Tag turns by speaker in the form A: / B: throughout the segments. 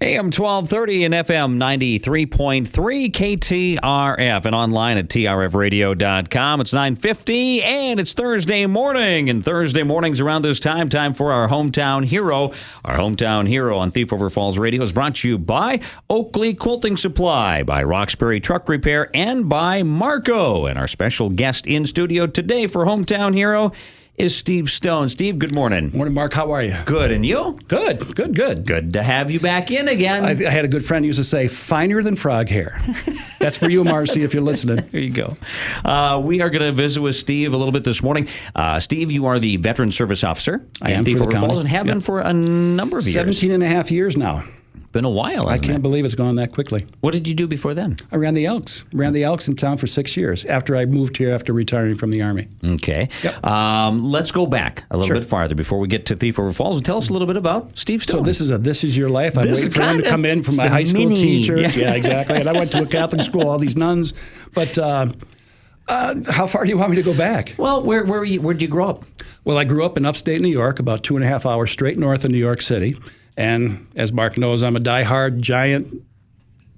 A: AM 1230 and FM 93.3 KTRF and online at trfradio.com. It's 9:50 and it's Thursday morning. And Thursday mornings around this time for our Hometown Hero. Our Hometown Hero on Thief River Falls Radio is brought to you by Oakley Quilting Supply, by Roxbury Truck Repair, and by Marco. And our special guest in studio today for Hometown Hero is Steve Stone. Steve, good morning.
B: Morning, Mark. How are you?
A: Good. And you?
B: Good.
A: Good to have you back in again.
B: I had a good friend who used to say, finer than frog hair. That's for you, Marcy, if you're listening.
A: There you go. We are going to visit with Steve a little bit this morning. Steve, you are the Veteran Service Officer.
B: I am for the county.
A: And have been for a number of years.
B: 17 and a half years now.
A: Been a while,
B: I can't believe it's gone that quickly.
A: What did you do before then?
B: I ran the Elks. Ran the Elks in town for 6 years after I moved here after retiring from the Army.
A: Okay.
B: Yep.
A: Let's go back a little bit farther before we get to Thief River Falls and tell us a little bit about Steve Stone.
B: So this is your life. I'm waiting for him to come in from my high school teachers. Yeah, exactly. And I went to a Catholic school, all these nuns. But how far do you want me to go back?
A: Well, where'd you grow up?
B: Well, I grew up in upstate New York, about 2.5 hours straight north of New York City. And as Mark knows, I'm a diehard Giant,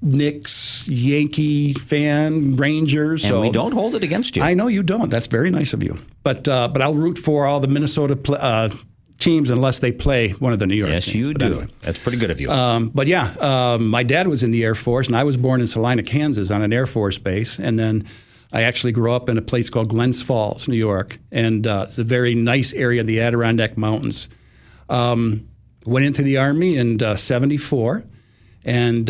B: Knicks, Yankee fan, Rangers.
A: And we don't hold it against you.
B: I know you don't. That's very nice of you. But I'll root for all the Minnesota teams unless they play one of the New York teams.
A: Yes, you do. Anyway. That's pretty good of you.
B: My dad was in the Air Force, and I was born in Salina, Kansas on an Air Force base. And then I actually grew up in a place called Glens Falls, New York. And it's a very nice area in the Adirondack Mountains. Went into the Army in 74 and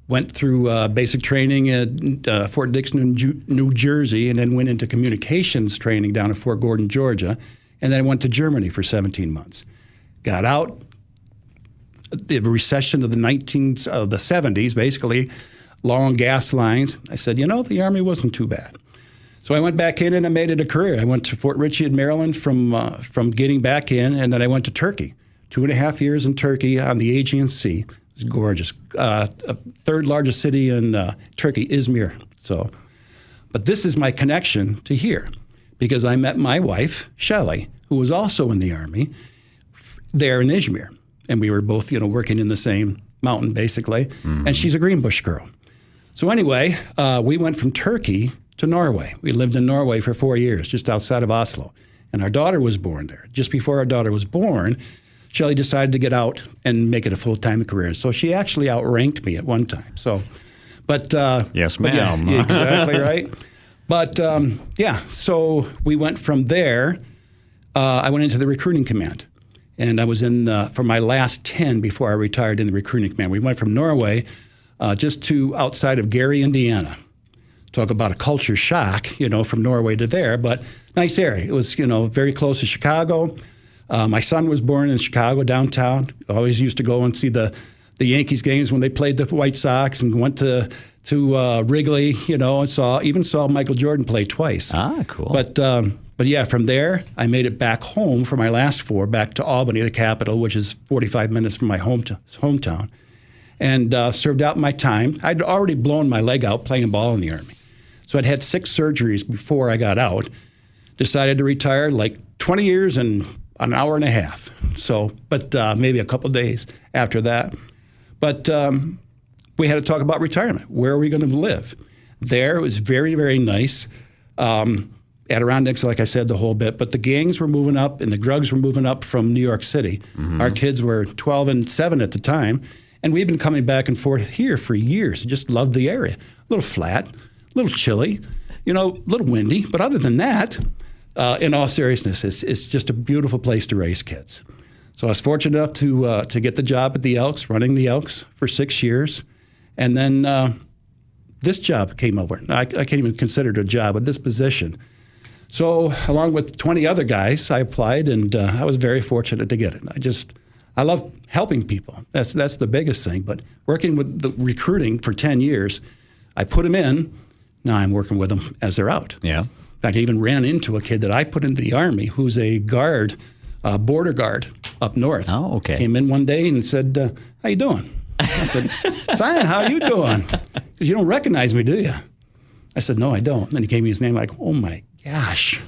B: went through basic training at Fort Dixon, New Jersey, and then went into communications training down at Fort Gordon, Georgia. And then I went to Germany for 17 months. Got out, the recession of the 70s, basically, long gas lines. I said, the Army wasn't too bad. So I went back in and I made it a career. I went to Fort Ritchie in Maryland from getting back in, and then I went to Turkey. 2.5 years in Turkey on the Aegean Sea. It was gorgeous. Third largest city in Turkey, Izmir. But this is my connection to here, because I met my wife, Shelley, who was also in the Army, there in Izmir. And we were both, working in the same mountain, basically. Mm-hmm. And she's a Greenbush girl. So anyway, we went from Turkey to Norway. We lived in Norway for 4 years, just outside of Oslo. And our daughter was born there. Just before our daughter was born, Shelley decided to get out and make it a full-time career. So she actually outranked me at one time.
A: Yes, ma'am.
B: Yeah, exactly right. But, so we went from there. I went into the recruiting command. And I was in, for my last 10 before I retired in the recruiting command. We went from Norway just to outside of Gary, Indiana. Talk about a culture shock, from Norway to there. But nice area. It was, very close to Chicago. My son was born in Chicago, downtown. Always used to go and see the Yankees games when they played the White Sox, and went to Wrigley, and saw Michael Jordan play twice.
A: Ah, cool.
B: But yeah, from there, I made it back home for my last 4, back to Albany, the capital, which is 45 minutes from my hometown, and served out my time. I'd already blown my leg out playing ball in the Army. So I'd had 6 surgeries before I got out. Decided to retire like 20 years and an hour and a half. But maybe a couple days after that. But we had to talk about retirement. Where are we going to live? There, it was very, very nice. Adirondacks, like I said, the whole bit. But the gangs were moving up and the drugs were moving up from New York City. Mm-hmm. Our kids were 12 and 7 at the time. And we've been coming back and forth here for years. Just loved the area. A little flat, a little chilly, a little windy. But other than that, in all seriousness, it's just a beautiful place to raise kids. So I was fortunate enough to get the job at the Elks, running the Elks for 6 years. And then this job came over. I can't even consider it a job, but this position. So along with 20 other guys, I applied, and I was very fortunate to get it. I love helping people. That's the biggest thing. But working with the recruiting for 10 years, I put them in. Now I'm working with them as they're out.
A: Yeah.
B: In fact, I even ran into a kid that I put into the Army who's a guard, border guard up north.
A: Oh, okay.
B: Came in one day and said, how you doing? I said, fine, how you doing? Because you don't recognize me, do you? I said, no, I don't. Then he gave me his name, like, oh my gosh,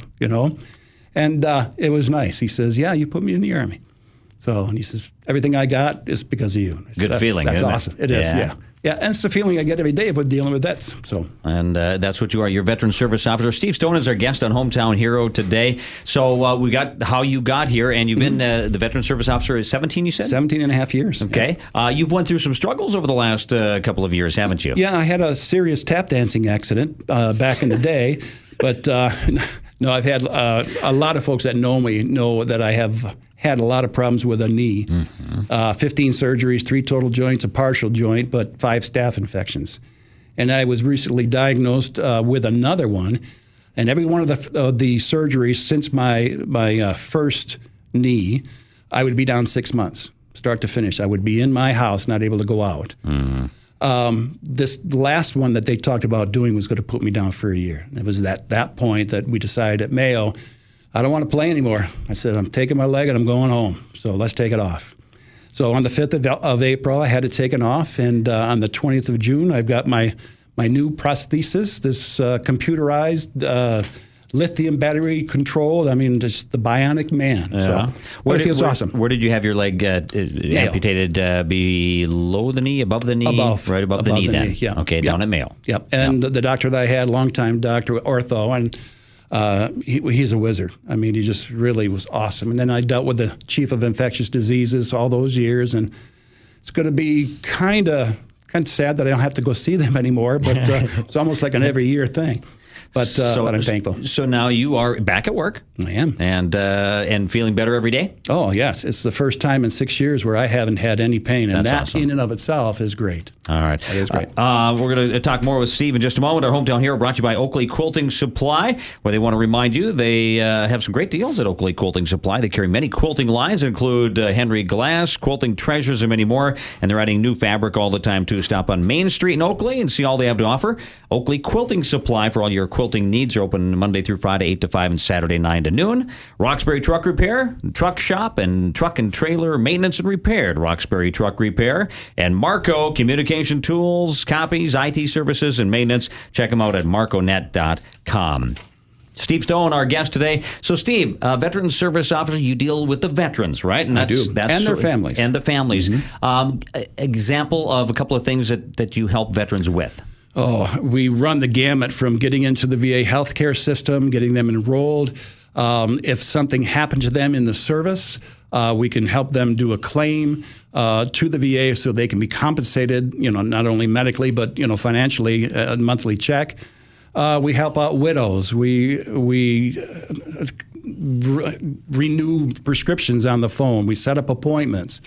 B: And it was nice. He says, yeah, you put me in the Army. So, and he says, everything I got is because of you. I said,
A: Good feeling,
B: That's
A: isn't it?
B: awesome. It is, yeah. Yeah, and it's the feeling I get every day with dealing with vets. So,
A: And that's what you are. You're a veteran service officer. Steve Stone is our guest on Hometown Hero today. So we got how you got here, and you've been the veteran service officer is 17, you said?
B: 17 and a half years.
A: Okay. You've went through some struggles over the last couple of years, haven't you?
B: Yeah, I had a serious tap dancing accident back in the day. But no, I've had a lot of folks that know me know that I have had a lot of problems with a knee. 15 surgeries, 3 total joints, a partial joint, but 5 staph infections. And I was recently diagnosed with another one. And every one of the surgeries since my first knee, I would be down 6 months, start to finish. I would be in my house, not able to go out. This last one that they talked about doing was going to put me down for a year. And it was at that point that we decided at Mayo, I don't want to play anymore. I said, I'm taking my leg and I'm going home. So let's take it off. So on the 5th of April, I had it taken off. And on the 20th of June, I've got my new prosthesis, this computerized, lithium battery controlled. I mean, just the bionic man.
A: Yeah.
B: So it feels awesome.
A: Where did you have your leg amputated? Below the knee, above the knee?
B: Above.
A: Right above the knee then.
B: Yeah.
A: Okay, down at Mayo.
B: Yep. And the doctor that I had, longtime doctor, ortho, and he's a wizard. I mean, he just really was awesome. And then I dealt with the chief of infectious diseases all those years, and it's going to be kind of sad that I don't have to go see them anymore, but it's almost like an every year thing. But I'm thankful.
A: So now you are back at work.
B: I am.
A: And feeling better every day?
B: Oh, yes. It's the first time in 6 years where I haven't had any pain. And
A: That's
B: that
A: awesome.
B: in and of itself is great.
A: All right.
B: That is great.
A: We're going to talk more with Steve in just a moment. Our Hometown Hero brought to you by Oakley Quilting Supply, where they want to remind you they have some great deals at Oakley Quilting Supply. They carry many quilting lines that include Henry Glass, Quilting Treasures, and many more. And they're adding new fabric all the time, too. Stop on Main Street in Oakley and see all they have to offer. Oakley Quilting Supply for all your quilting needs are open Monday through Friday, 8 to 5, and Saturday, 9 to noon. Roxbury Truck Repair, Truck Shop, and Truck and Trailer Maintenance and Repair at Roxbury Truck Repair. And Marco Communication Tools, copies, IT services, and maintenance. Check them out at marconet.com. Steve Stone, our guest today. So, Steve, veteran service officer, you deal with the veterans, right?
B: And and their families.
A: And the families. Example of a couple of things that you help veterans with.
B: Oh, we run the gamut from getting into the VA healthcare system, getting them enrolled. If something happened to them in the service, we can help them do a claim to the VA so they can be compensated, not only medically, but, financially, a monthly check. We help out widows. We renew prescriptions on the phone. We set up appointments.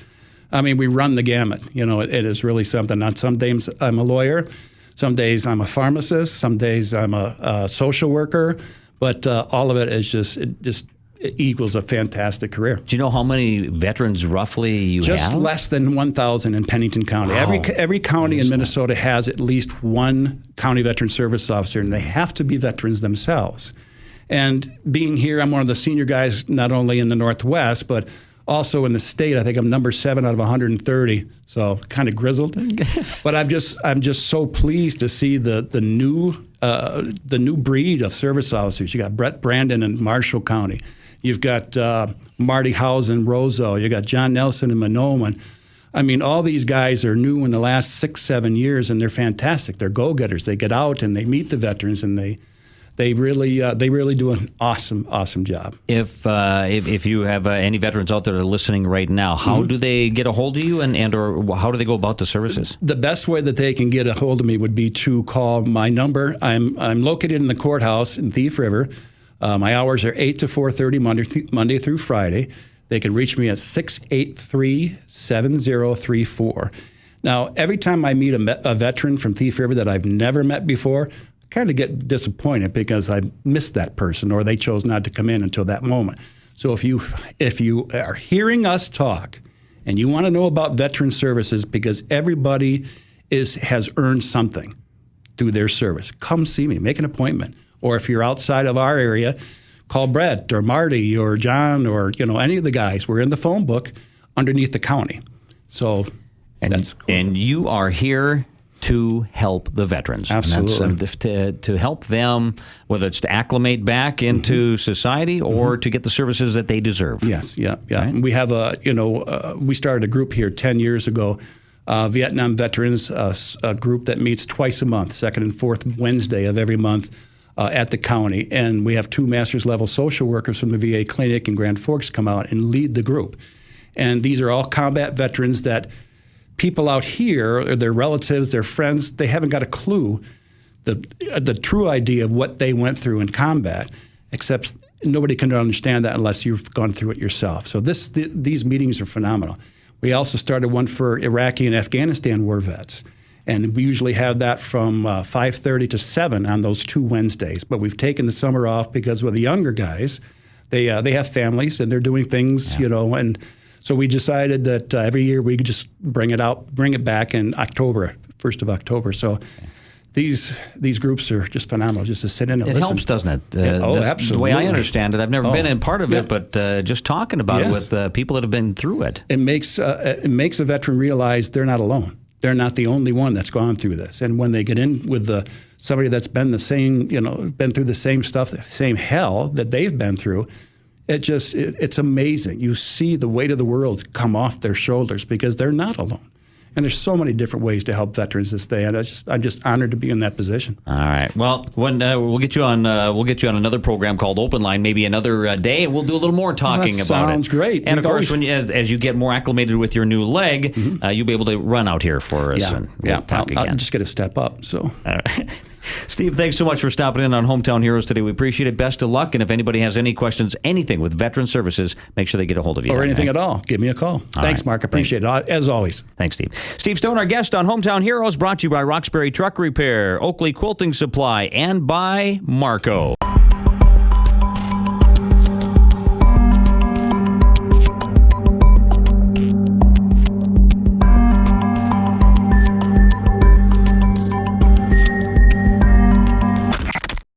B: I mean, we run the gamut. It is really something. Now, some days I'm a lawyer. Some days I'm a pharmacist. Some days I'm a social worker. But all of it is it equals a fantastic career.
A: Do you know how many veterans roughly you have?
B: Just less than 1,000 in Pennington County.
A: Wow.
B: Every county in Minnesota has at least one county veteran service officer, and they have to be veterans themselves. And being here, I'm one of the senior guys not only in the Northwest, but also in the state. I think I'm number 7 out of 130, so kind of grizzled. But I'm just so pleased to see the new breed of service officers. You got Brett Brandon in Marshall County. You've got Marty Howes in Roseau. You got John Nelson in Monoman. I mean, all these guys are new in the last 6-7 years, and they're fantastic. They're go-getters. They get out and they meet the veterans, and they really do an awesome job.
A: If you have any veterans out there that are listening right now, how do they get a hold of you, or how do they go about the services?
B: The best way that they can get a hold of me would be to call my number. I'm located in the courthouse in Thief River. My hours are 8 to 4:30 Monday through Friday. They can reach me at 683-7034. Now, every time I meet a veteran from Thief River that I've never met before, I kind of get disappointed because I missed that person or they chose not to come in until that moment. So if you are hearing us talk and you want to know about veteran services, because everybody has earned something through their service, come see me, make an appointment. Or if you're outside of our area, call Brett or Marty or John or any of the guys. We're in the phone book underneath the county. So that's cool.
A: And you are here to help the veterans.
B: Absolutely.
A: And that's, to help them, whether it's to acclimate back into society or to get the services that they deserve.
B: Yes, yeah.
A: Right.
B: We have we started a group here 10 years ago, Vietnam Veterans, a group that meets twice a month, second and fourth Wednesday of every month at the county. And we have 2 master's level social workers from the VA clinic in Grand Forks come out and lead the group. And these are all combat veterans that people out here, or their relatives, their friends, they haven't got a clue the true idea of what they went through in combat, except nobody can understand that unless you've gone through it yourself. So these meetings are phenomenal. We also started one for Iraqi and Afghanistan war vets. And we usually have that from 5:30 to 7 on those 2 Wednesdays. But we've taken the summer off because with the younger guys, they have families and they're doing things, and so we decided that every year we could just bring it back in October, 1st of October. So these groups are just phenomenal, just to sit in and listen.
A: It helps, doesn't it?
B: Absolutely.
A: The way I understand it, I've never been in part of it, but just talking about it with people that have been through it.
B: It makes a veteran realize they're not alone. They're not the only one that's gone through this. And when they get in with somebody that's been been through the same stuff, the same hell that they've been through, it's amazing. You see the weight of the world come off their shoulders because they're not alone. And there's so many different ways to help veterans this day, and I'm just honored to be in that position.
A: All right. Well, when we'll get you on another program called Open Line, maybe another day, and we'll do a little more talking about it.
B: Sounds great.
A: And of course, as you get more acclimated with your new leg, you'll be able to run out here for us. And we'll talk again.
B: I'll just get a step up. So.
A: All right. Steve, thanks so much for stopping in on Hometown Heroes today. We appreciate it. Best of luck. And if anybody has any questions, anything with Veteran Services, make sure they get a hold of you.
B: Or anything at all, give me a call. Thanks,
A: right.
B: Mark. Appreciate it, as always.
A: Thanks, Steve. Steve Stone, our guest on Hometown Heroes, brought to you by Roxbury Truck Repair, Oakley Quilting Supply, and by Marco.